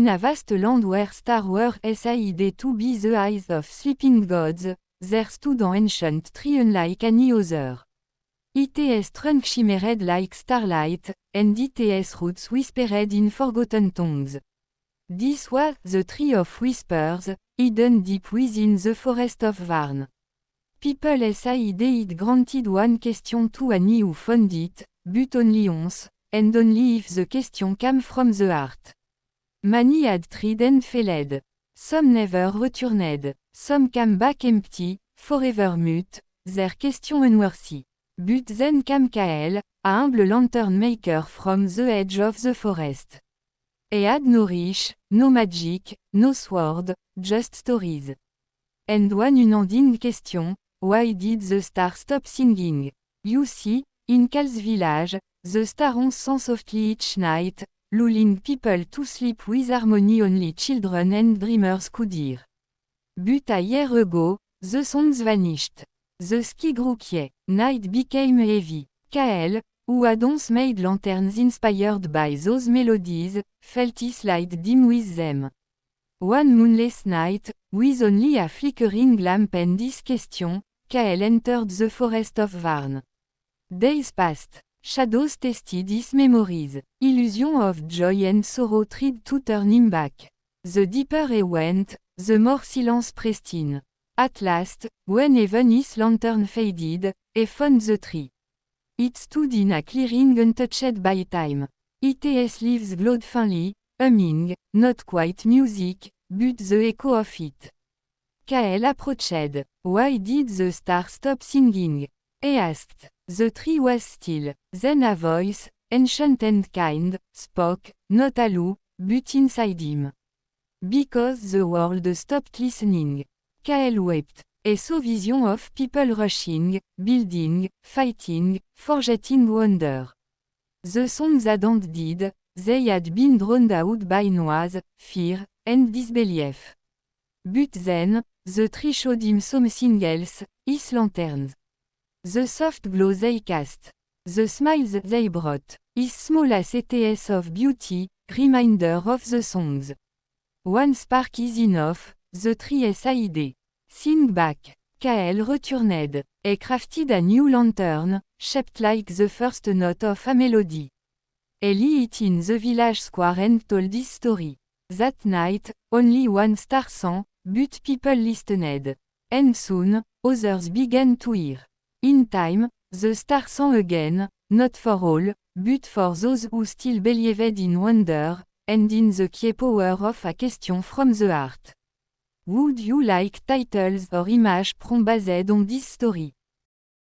a vast land where stars were said to be the eyes of sleeping gods, there stood an ancient tree unlike any other. Its trunk shimmered like starlight, and its roots whispered in forgotten tongues. This was the Tree of Whispers, hidden deep within the forest of Varn. People said it granted one question to any who found it, but only once, and only if the question came from the heart. Many had tried and failed. Some never returned. Some came back empty, forever mute, their question unworthy. But then came Kael, a humble lantern maker from the edge of the forest. He had no reach, no magic, no sword, just stories. And one unending question, why did the star stop singing? You see, in Kael's village, the stars sang softly each night, lulling people to sleep with harmony only children and dreamers could hear. But a year ago, the songs vanished. The sky grew quiet, night became heavy. Kael, who had once made lanterns inspired by those melodies, felt his light dim with them. One moonless night, with only a flickering lamp and this question, Kael entered the forest of Varn. Days passed. Shadows tasted his memories. Illusion of joy and sorrow tried to turn him back. The deeper he went, the more silence pressed in. At last, when even his lantern faded, he found the tree. It stood in a clearing untouched by time. Its leaves glowed faintly, humming, not quite music, but the echo of it. Kael approached. Why did the star stop singing? He asked. The tree was still. Then a voice, ancient and kind, spoke, not aloud, but inside him. Because the world stopped listening. Kael wept. He saw vision of people rushing, building, fighting, forgetting wonder. The songs hadn't died, they had been drowned out by noise, fear, and disbelief. But then, the tree showed him something else, his lanterns. The soft glow they cast. The smiles they brought. His small assets of beauty, reminder of the songs. One spark is enough, the tree said. Sing back. Kael returned. He crafted a new lantern, shaped like the first note of a melody. He lit it in the village square and told his story. That night, only one star sang, but people listened. And soon, others began to hear. In time, the star sang again, not for all, but for those who still believed in wonder, and in the key power of a question from the heart. Would you like titles or images based on this story?